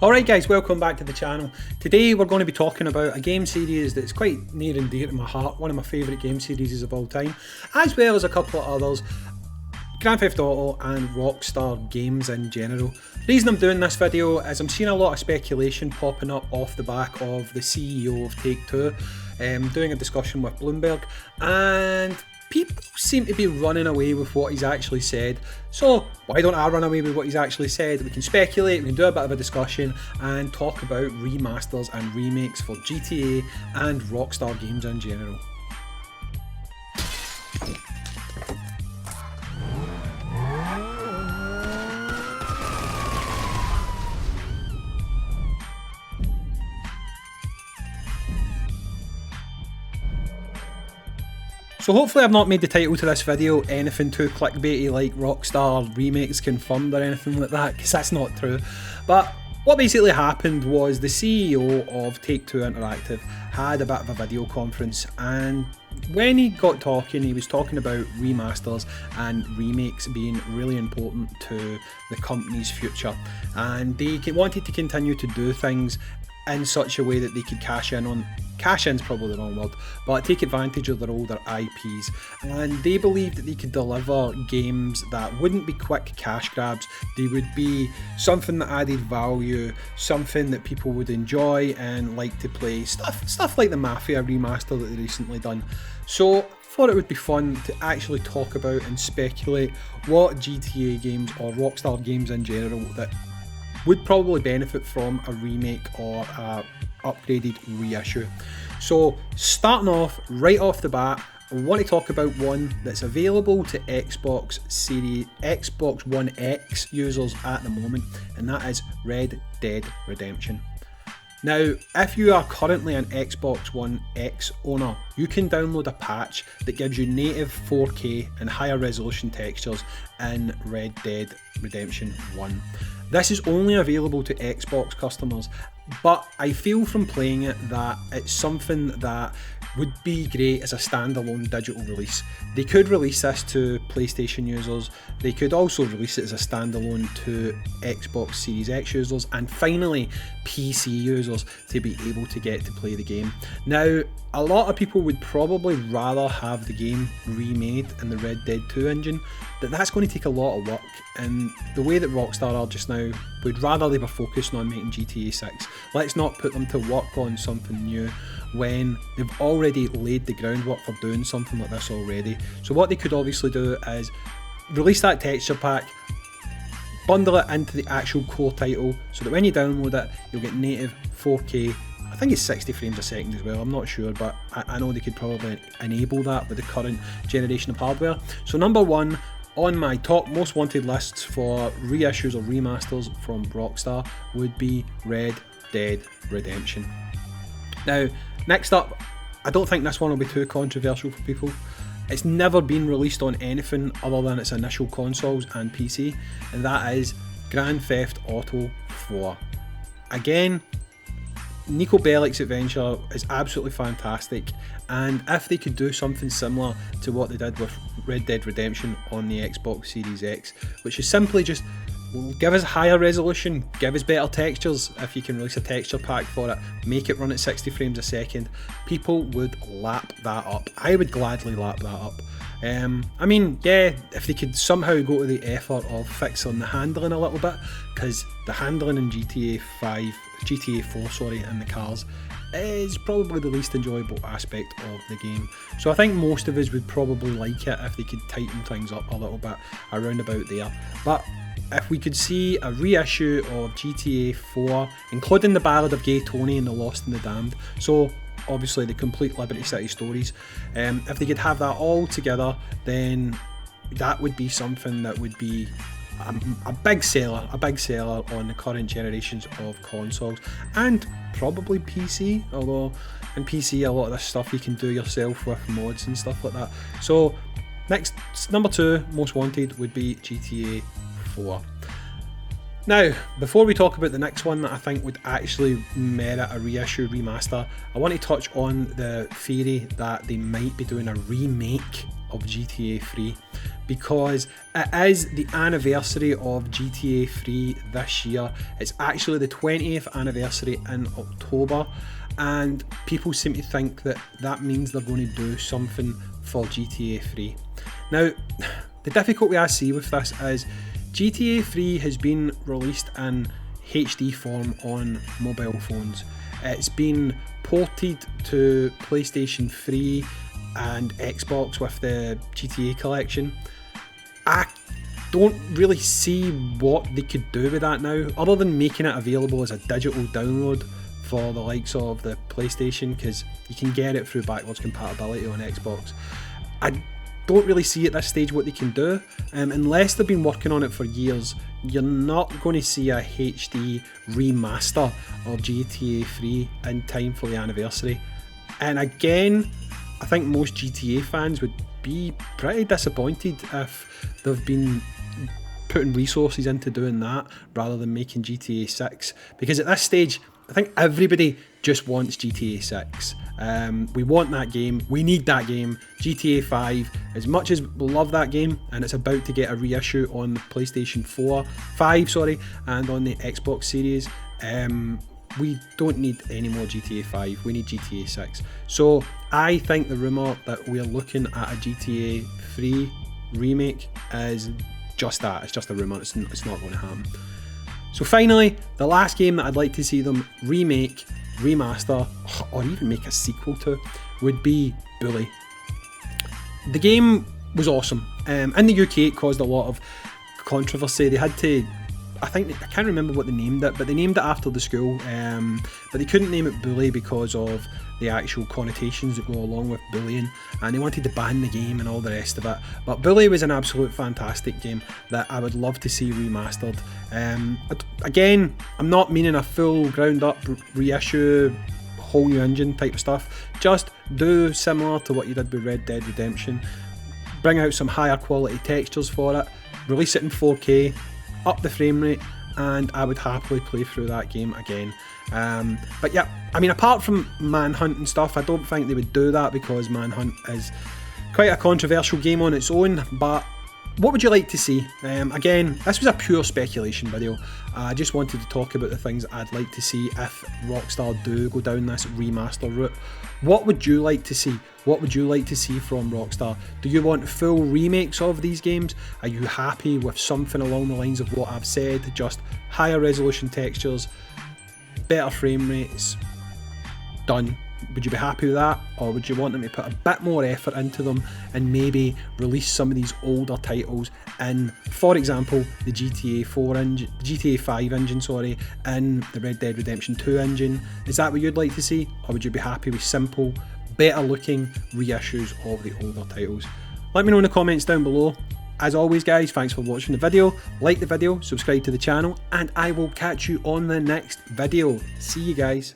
Alright guys, welcome back to the channel. Today we're going to be talking about a game series that's quite near and dear to my heart, one of my favourite game series of all time, as well as a couple of others, Grand Theft Auto and Rockstar games in general. The reason I'm doing this video is I'm seeing a lot of speculation popping up off the back of the CEO of Take-Two doing a discussion with Bloomberg, and people seem to be running away with what he's actually said. So why don't I run away with what he's actually said? We can speculate, we can do a bit of a discussion and talk about remasters and remakes for GTA and Rockstar games in general. So hopefully I've not made the title to this video anything too clickbaity like Rockstar remakes confirmed or anything like that, because that's not true. But what basically happened was the CEO of Take-Two Interactive had a bit of a video conference, and when he got talking, he was talking about remasters and remakes being really important to the company's future, and they wanted to continue to do things in such a way that they could cash in's probably the wrong word, but take advantage of their older IPs, and they believed that they could deliver games that wouldn't be quick cash grabs. They would be something that added value, something that people would enjoy and like to play, stuff like the Mafia remaster that they recently done. So I thought it would be fun to actually talk about and speculate what GTA games or Rockstar games in general that would probably benefit from a remake or a upgraded reissue. So starting off, right off the bat, I want to talk about one that's available to Xbox One X users at the moment, and that is Red Dead Redemption. Now, if you are currently an Xbox One X owner, you can download a patch that gives you native 4K and higher resolution textures in Red Dead Redemption 1. This is only available to Xbox customers, but I feel from playing it that it's something that would be great as a standalone digital release. They could release this to PlayStation users, they could also release it as a standalone to Xbox Series X users, and finally PC users to be able to get to play the game. Now, a lot of people would probably rather have the game remade in the Red Dead 2 engine, but that's going to take a lot of work, and the way that Rockstar are just now, would rather they were focusing on making GTA 6. Let's not put them to work on something new when they've already laid the groundwork for doing something like this already. So what they could obviously do is release that texture pack, bundle it into the actual core title, so that when you download it, you'll get native 4K. I think it's 60 frames a second as well, I'm not sure, but I know they could probably enable that with the current generation of hardware. So number one on my top most wanted lists for reissues or remasters from Rockstar would be Red Dead Redemption. Now, next up, I don't think this one will be too controversial for people. It's never been released on anything other than its initial consoles and PC, and that is Grand Theft Auto 4. Again, Niko Bellic's adventure is absolutely fantastic, and if they could do something similar to what they did with Red Dead Redemption on the Xbox Series X, which is simply just give us higher resolution, give us better textures, if you can release a texture pack for it, make it run at 60 frames a second, people would lap that up. I would gladly lap that up. I mean, yeah, if they could somehow go to the effort of fixing the handling a little bit, because the handling in GTA 4 in the cars is probably the least enjoyable aspect of the game. So I think most of us would probably like it if they could tighten things up a little bit around about there. But if we could see a reissue of GTA 4, including the Ballad of Gay Tony and the Lost and the Damned, so obviously the complete Liberty City stories, if they could have that all together, then that would be something that would be a big seller on the current generations of consoles, and probably PC, although in PC a lot of this stuff you can do yourself with mods and stuff like that. So next, number two most wanted would be GTA 4. Now, before we talk about the next one that I think would actually merit a reissue remaster, I want to touch on the theory that they might be doing a remake of GTA 3, because it is the anniversary of GTA 3 this year. It's actually the 20th anniversary in October, and people seem to think that that means they're going to do something for GTA 3. Now, the difficulty I see with this is GTA 3 has been released in HD form on mobile phones. It's been ported to PlayStation 3 and Xbox with the GTA collection. I don't really see what they could do with that now, other than making it available as a digital download for the likes of the PlayStation, because you can get it through backwards compatibility on Xbox. I don't really see at this stage what they can do, unless they've been working on it for years. You're not going to see a HD remaster of GTA 3 in time for the anniversary. And again, I think most GTA fans would be pretty disappointed if they've been putting resources into doing that rather than making GTA 6, because at this stage I think everybody just wants GTA 6. We want that game, we need that game. GTA 5, as much as we love that game, and it's about to get a reissue on the PlayStation 5, and on the Xbox Series, we don't need any more GTA 5, we need GTA 6. So I think the rumour that we're looking at a GTA 3 remake is just that, it's just a rumour, it's not going to happen. So finally, the last game that I'd like to see them remake, remaster, or even make a sequel to would be Bully. The game was awesome. In the UK it caused a lot of controversy. They had to, I can't remember what they named it, but they named it after the school, but they couldn't name it Bully because of the actual connotations that go along with bullying, and they wanted to ban the game and all the rest of it. But Bully was an absolute fantastic game that I would love to see remastered. Again, I'm not meaning a full ground up reissue, whole new engine type of stuff. Just do similar to what you did with Red Dead Redemption. Bring out some higher quality textures for it, release it in 4K, up the frame rate, and I would happily play through that game again. But yeah, I mean, apart from Manhunt and stuff, I don't think they would do that because Manhunt is quite a controversial game on its own. But what would you like to see? Again, this was a pure speculation video. I just wanted to talk about the things I'd like to see if Rockstar do go down this remaster route. What would you like to see? What would you like to see from Rockstar? Do you want full remakes of these games? Are you happy with something along the lines of what I've said? Just higher resolution textures, better frame rates, done. Would you be happy with that, or would you want them to put a bit more effort into them and maybe release some of these older titles in, for example, the GTA 5 engine, and the Red Dead Redemption 2 engine? Is that what you'd like to see, or would you be happy with simple, better looking reissues of the older titles? Let me know in the comments down below. As always guys, thanks for watching the video. Like the video, subscribe to the channel, and I will catch you on the next video. See you guys.